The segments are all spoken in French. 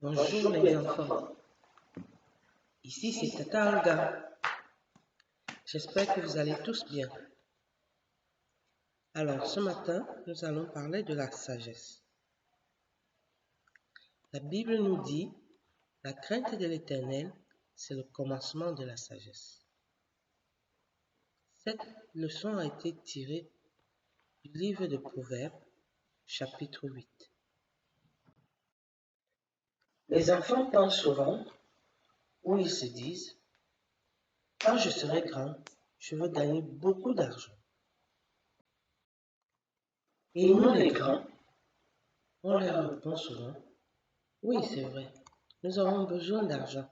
Bonjour les enfants, ici c'est Tata Olga. J'espère que vous allez tous bien. Alors ce matin, nous allons parler de la sagesse. La Bible nous dit, la crainte de l'Éternel, c'est le commencement de la sagesse. Cette leçon a été tirée du livre de Proverbes, chapitre 8. Les enfants pensent souvent, ou ils se disent, quand je serai grand, je veux gagner beaucoup d'argent. Et nous les grands, on leur répond souvent, oui c'est vrai, nous avons besoin d'argent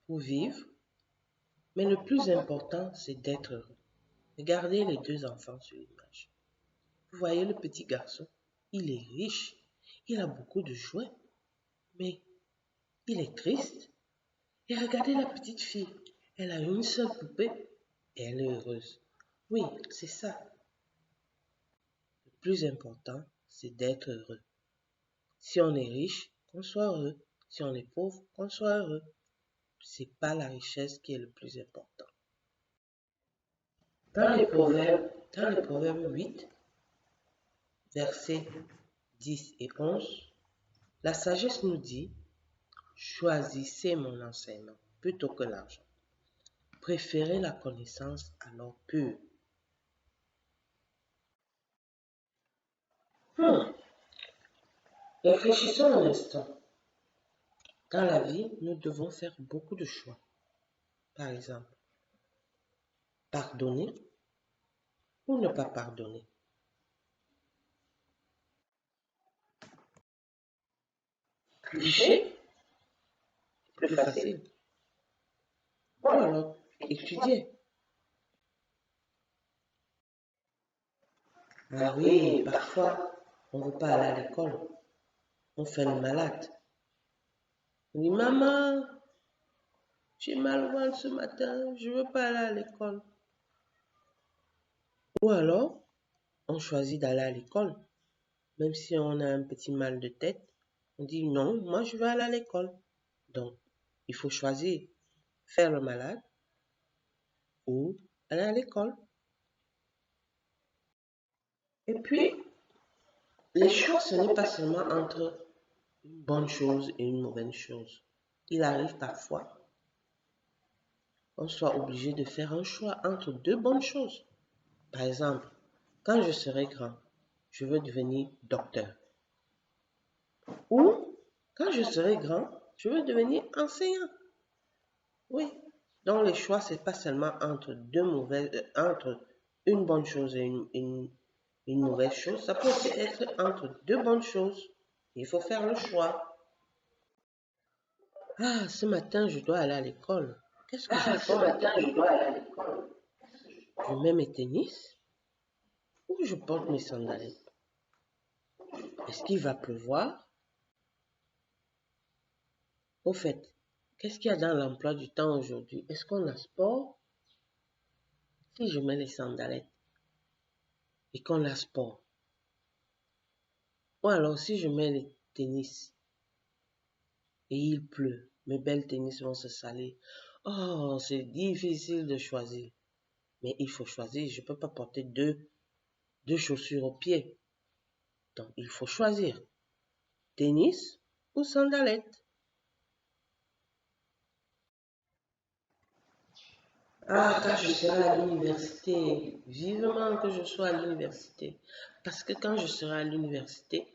pour vivre, mais le plus important c'est d'être heureux. Regardez les deux enfants sur l'image. Vous voyez le petit garçon, il est riche, il a beaucoup de jouets, mais il est triste. Et regardez la petite fille, elle a une seule poupée et elle est heureuse. Oui, c'est ça. Le plus important, c'est d'être heureux. Si on est riche, qu'on soit heureux. Si on est pauvre, qu'on soit heureux. C'est pas la richesse qui est le plus important. Dans les Proverbes 8, versets 10 et 11, la sagesse nous dit, choisissez mon enseignement plutôt que l'argent. Préférez la connaissance à l'or pur. Réfléchissons un instant. Dans la vie, nous devons faire beaucoup de choix. Par exemple, pardonner ou ne pas pardonner. Tricher, c'est plus facile. Ou alors, étudier. Ah oui, parfois, on ne veut pas aller à l'école. On fait le malade. On dit, maman, j'ai mal au ventre ce matin, je ne veux pas aller à l'école. Ou alors, on choisit d'aller à l'école. Même si on a un petit mal de tête, on dit non, moi je veux aller à l'école. Donc, il faut choisir faire le malade ou aller à l'école. Et puis, les choix, ce n'est pas seulement entre une bonne chose et une mauvaise chose. Il arrive parfois qu'on soit obligé de faire un choix entre deux bonnes choses. Par exemple, quand je serai grand, je veux devenir docteur. Ou, quand je serai grand, je veux devenir enseignant. Oui, donc les choix, c'est pas seulement entre entre une bonne chose et une mauvaise chose. Ça peut aussi être entre deux bonnes choses. Il faut faire le choix. Ah, ce matin, je dois aller à l'école. Qu'est-ce que je porte? Je mets mes tennis ou je porte mes sandalettes? Est-ce qu'il va pleuvoir? Au fait, qu'est-ce qu'il y a dans l'emploi du temps aujourd'hui? Est-ce qu'on a sport? Si je mets les sandalettes et qu'on a sport, ou alors si je mets les tennis et il pleut, mes belles tennis vont se salir. Oh, c'est difficile de choisir. Mais il faut choisir. Je ne peux pas porter deux chaussures aux pieds. Donc, il faut choisir. Tennis ou sandalettes. Ah, quand je serai à l'université, vivement que je sois à l'université. Parce que quand je serai à l'université,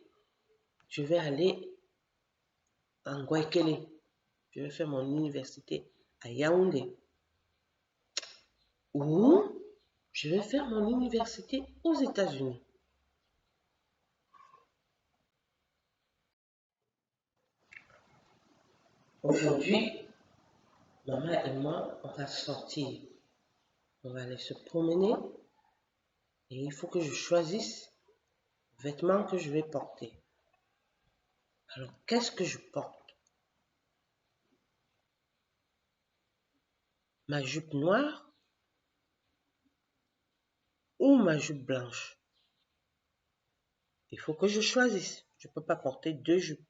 je vais aller en Guaykele. Je vais faire mon université à Yaoundé. Ou je vais faire mon université aux États-Unis. Aujourd'hui, maman et moi, on va sortir. On va aller se promener et il faut que je choisisse les vêtements que je vais porter. Alors, qu'est-ce que je porte? Ma jupe noire ou ma jupe blanche? Il faut que je choisisse. Je ne peux pas porter deux jupes.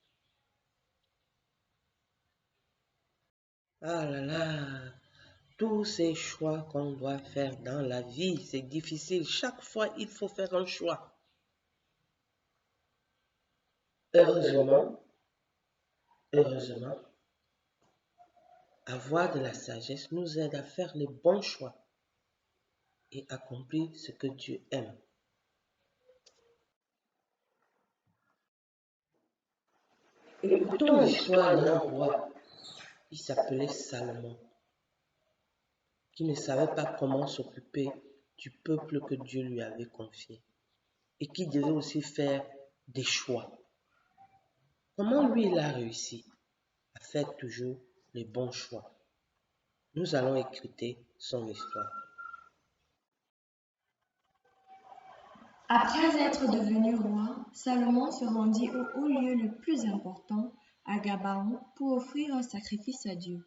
Ah là là, tous ces choix qu'on doit faire dans la vie, c'est difficile. Chaque fois, il faut faire un choix. Heureusement, heureusement, avoir de la sagesse nous aide à faire les bons choix et accomplir ce que Dieu aime. Écoutons l'histoire d'un roi qui s'appelait Salomon, qui ne savait pas comment s'occuper du peuple que Dieu lui avait confié et qui devait aussi faire des choix. Comment lui il a réussi à faire toujours les bons choix? Nous allons écouter son histoire. Après être devenu roi, Salomon se rendit au haut lieu le plus important, à Gabaon, pour offrir un sacrifice à Dieu.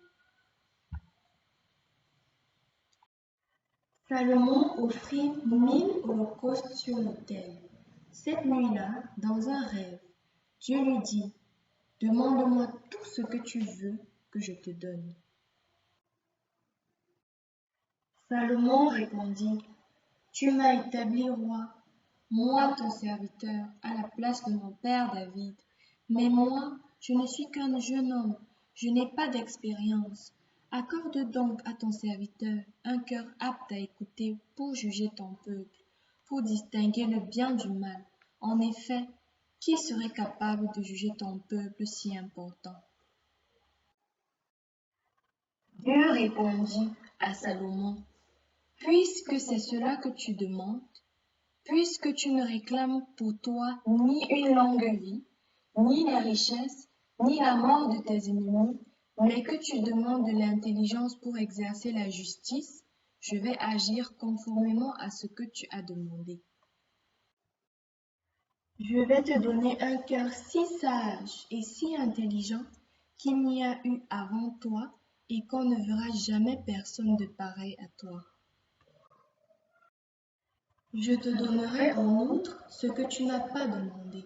Salomon offrit 1000 holocaustes sur l'autel. Cette nuit-là, dans un rêve, Dieu lui dit, « Demande-moi tout ce que tu veux que je te donne. » Salomon répondit, « Tu m'as établi roi, moi ton serviteur, à la place de mon père David. Mais moi, je ne suis qu'un jeune homme, je n'ai pas d'expérience. Accorde donc à ton serviteur un cœur apte à écouter pour juger ton peuple, pour distinguer le bien du mal. En effet, qui serait capable de juger ton peuple si important? » Dieu répondit à Salomon, « Puisque c'est cela que tu demandes, puisque tu ne réclames pour toi ni une longue vie, ni les richesses, ni la mort de tes ennemis, mais que tu demandes de l'intelligence pour exercer la justice, je vais agir conformément à ce que tu as demandé. Je vais te donner un cœur si sage et si intelligent qu'il n'y a eu avant toi et qu'on ne verra jamais personne de pareil à toi. Je te donnerai en outre ce que tu n'as pas demandé,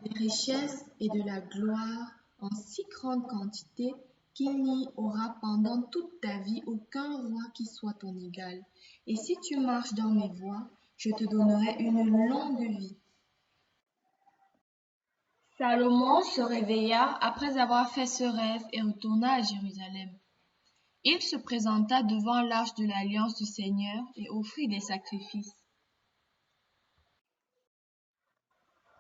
des richesses et de la gloire en si grande quantité qu'il n'y aura pendant toute ta vie aucun roi qui soit ton égal. Et si tu marches dans mes voies, je te donnerai une longue vie. » Salomon se réveilla après avoir fait ce rêve et retourna à Jérusalem. Il se présenta devant l'arche de l'alliance du Seigneur et offrit des sacrifices.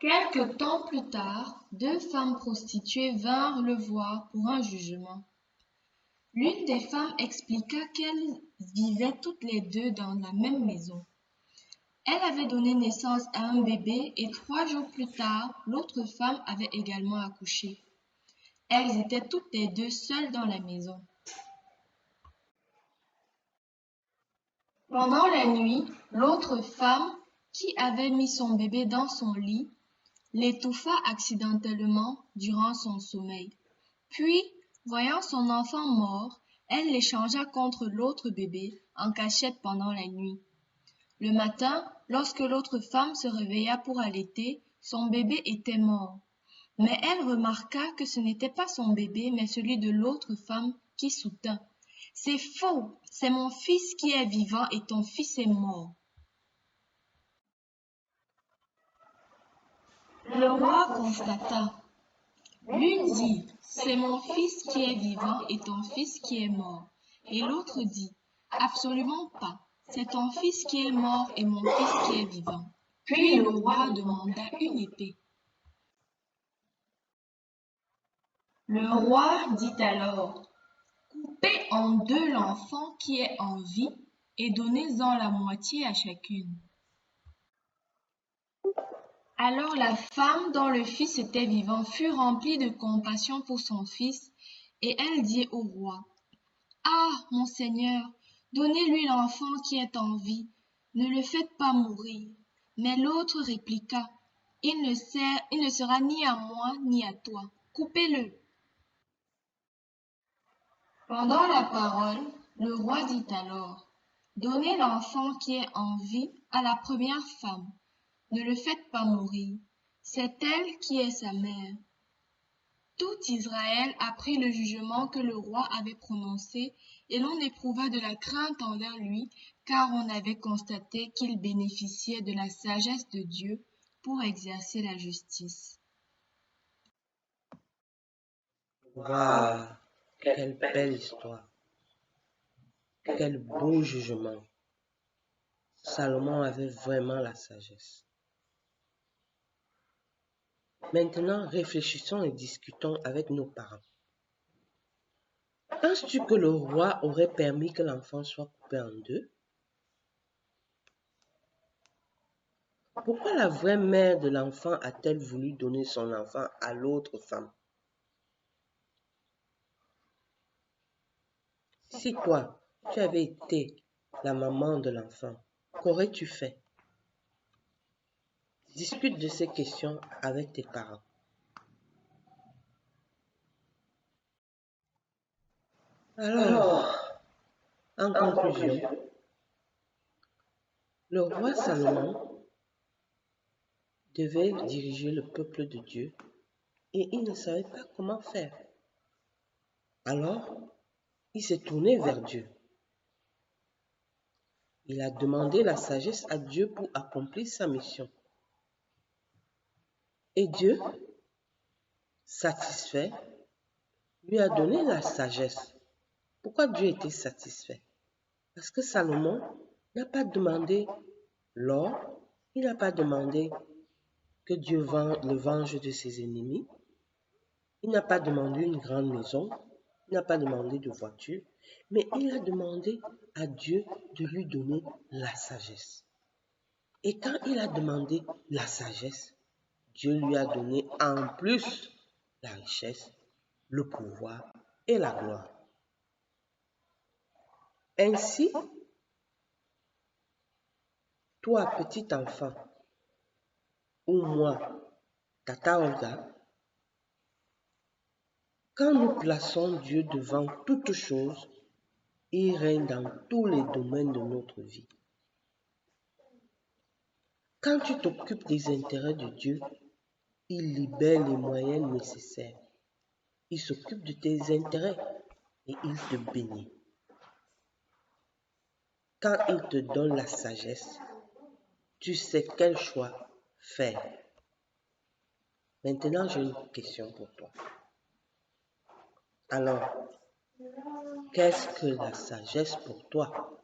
Quelque temps plus tard, 2 femmes prostituées vinrent le voir pour un jugement. L'une des femmes expliqua qu'elles vivaient toutes les 2 dans la même maison. Elle avait donné naissance à un bébé et 3 jours plus tard, l'autre femme avait également accouché. Elles étaient toutes les 2 seules dans la maison. Pendant la nuit, l'autre femme, qui avait mis son bébé dans son lit, l'étouffa accidentellement durant son sommeil. Puis, voyant son enfant mort, elle l'échangea contre l'autre bébé en cachette pendant la nuit. Le matin, lorsque l'autre femme se réveilla pour allaiter, son bébé était mort. Mais elle remarqua que ce n'était pas son bébé, mais celui de l'autre femme qui soutint. « C'est faux, c'est mon fils qui est vivant et ton fils est mort. » Le roi constata. L'une dit, c'est mon fils qui est vivant et ton fils qui est mort. Et l'autre dit, absolument pas, c'est ton fils qui est mort et mon fils qui est vivant. Puis le roi demanda une épée. Le roi dit alors, coupez en 2 l'enfant qui est en vie et donnez-en la moitié à chacune. Alors la femme dont le fils était vivant fut remplie de compassion pour son fils, et elle dit au roi, « Ah, mon Seigneur, donnez-lui l'enfant qui est en vie, ne le faites pas mourir. » Mais l'autre répliqua, « Il ne sera ni à moi ni à toi, coupez-le. » Pendant la parole, le roi dit alors, « Donnez l'enfant qui est en vie à la première femme, ne le faites pas mourir. C'est elle qui est sa mère. » Tout Israël apprit le jugement que le roi avait prononcé, et l'on éprouva de la crainte envers lui, car on avait constaté qu'il bénéficiait de la sagesse de Dieu pour exercer la justice. Waouh, quelle belle histoire, quel beau jugement. Salomon avait vraiment la sagesse. Maintenant, réfléchissons et discutons avec nos parents. Penses-tu que le roi aurait permis que l'enfant soit coupé en deux? Pourquoi la vraie mère de l'enfant a-t-elle voulu donner son enfant à l'autre femme? Si toi, tu avais été la maman de l'enfant, qu'aurais-tu fait? Discute de ces questions avec tes parents. Alors, en conclusion, le roi Salomon devait diriger le peuple de Dieu et il ne savait pas comment faire. Alors, il s'est tourné vers Dieu. Il a demandé la sagesse à Dieu pour accomplir sa mission. Et Dieu, satisfait, lui a donné la sagesse. Pourquoi Dieu était satisfait? Parce que Salomon n'a pas demandé l'or, il n'a pas demandé que Dieu le venge de ses ennemis, il n'a pas demandé une grande maison, il n'a pas demandé de voiture, mais il a demandé à Dieu de lui donner la sagesse. Et quand il a demandé la sagesse, Dieu lui a donné en plus la richesse, le pouvoir et la gloire. Ainsi, toi, petit enfant, ou moi, Tata Olga, quand nous plaçons Dieu devant toute chose, il règne dans tous les domaines de notre vie. Quand tu t'occupes des intérêts de Dieu, il libère les moyens nécessaires. Il s'occupe de tes intérêts et il te bénit. Quand il te donne la sagesse, tu sais quel choix faire. Maintenant, j'ai une question pour toi. Alors, qu'est-ce que la sagesse pour toi?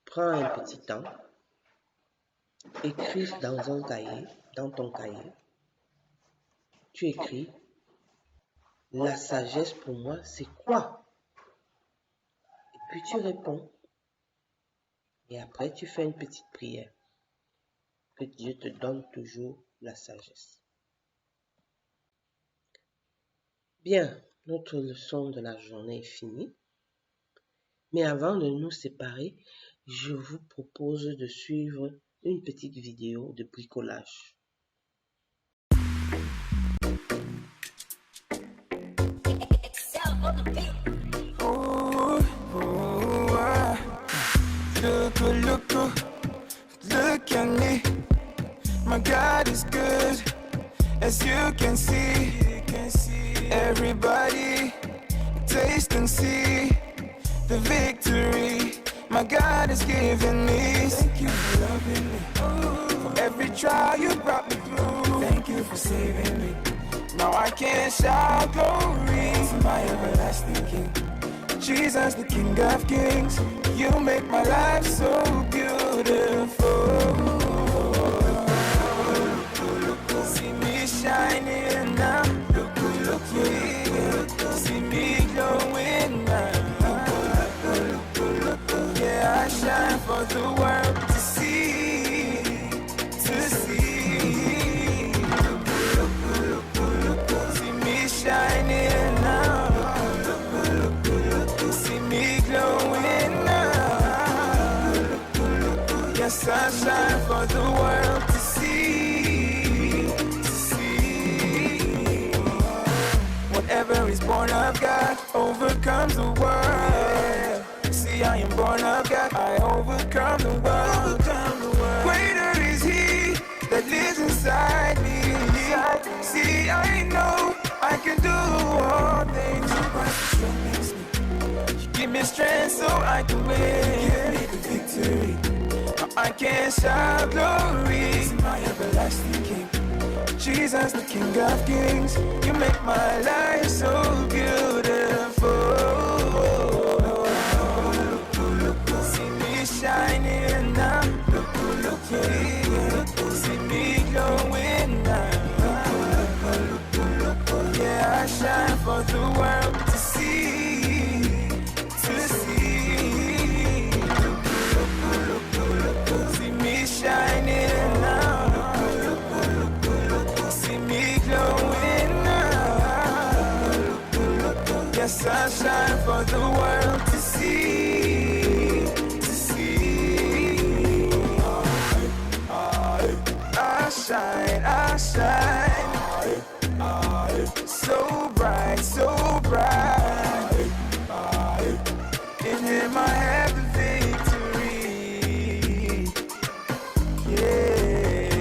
Prends un petit temps, écris dans ton cahier, tu écris, la sagesse pour moi, c'est quoi? Et puis tu réponds. Et après, tu fais une petite prière. Que Dieu te donne toujours la sagesse. Bien, notre leçon de la journée est finie. Mais avant de nous séparer, je vous propose de suivre une petite vidéo de bricolage. Look at me. My God is good, as you can see. Everybody, taste and see the victory my God has given me. Thank you for loving me. For every trial you brought me through. Thank you for saving me. Now I can shout glory to my everlasting King. Jesus, the King of Kings. You make my life so beautiful. See me shining now. Look, see me glowing now. Yeah, I shine for the world to see, See me shining now. See me glowing now. Yes, I shine for the world to see. Whatever is born of God overcomes the world. See, I am born of God, I overcome the world. Greater is He that lives inside me. See, See, I know I can do all things. Give me strength so I can win. Give me the victory. I can shout glory. He's my everlasting King. Jesus, the King of Kings. You make my life so beautiful. See me shining now. See me glowing now. Yeah, I shine for the world to see, to see. See me shining now. See me glowing now. Yes, I shine for the world to see, to see. I shine, I shine. So bright, so bright. In Him I have the victory. Yeah.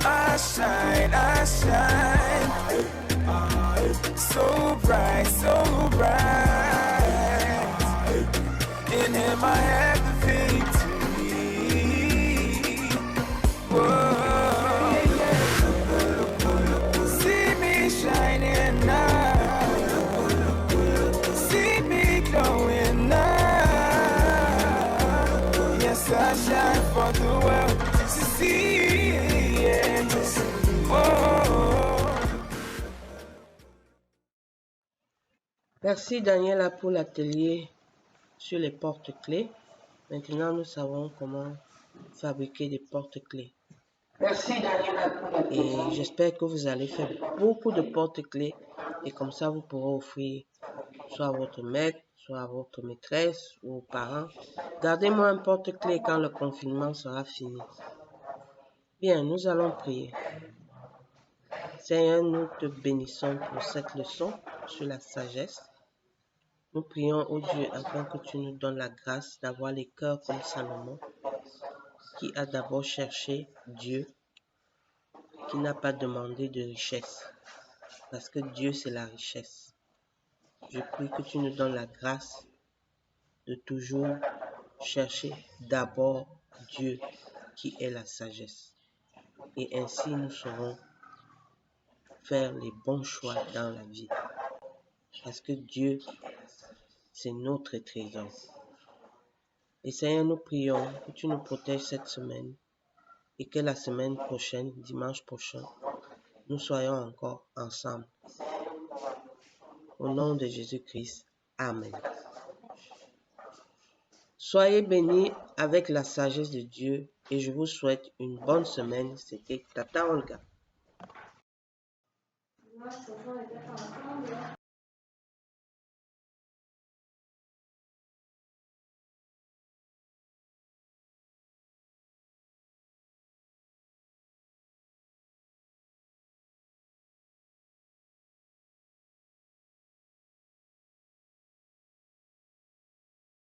I shine, I shine. So bright, so bright. In Him I have the victory. Whoa. Shining now, see me glowing now. Yes, I shine for the world to see. Yes. Oh. Merci Daniela pour l'atelier sur les porte-clés. Maintenant, nous savons comment fabriquer des porte-clés. Merci Daniela pour l'atelier. Et j'espère que vous allez faire beaucoup de porte-clés et comme ça vous pourrez offrir soit à votre maître, soit à votre maîtresse ou aux parents. Gardez-moi un porte-clés quand le confinement sera fini. Bien, nous allons prier. Seigneur, nous te bénissons pour cette leçon sur la sagesse. Nous prions au Dieu afin que tu nous donnes la grâce d'avoir les cœurs comme Salomon, qui a d'abord cherché Dieu, qui n'a pas demandé de richesse, parce que Dieu c'est la richesse. Je prie que tu nous donnes la grâce de toujours chercher d'abord Dieu qui est la sagesse. Et ainsi nous saurons faire les bons choix dans la vie. Parce que Dieu, c'est notre trésor. Et Seigneur, nous prions que tu nous protèges cette semaine et que la semaine prochaine, dimanche prochain, nous soyons encore ensemble. Au nom de Jésus-Christ, Amen. Soyez bénis avec la sagesse de Dieu et je vous souhaite une bonne semaine. C'était Tata Olga.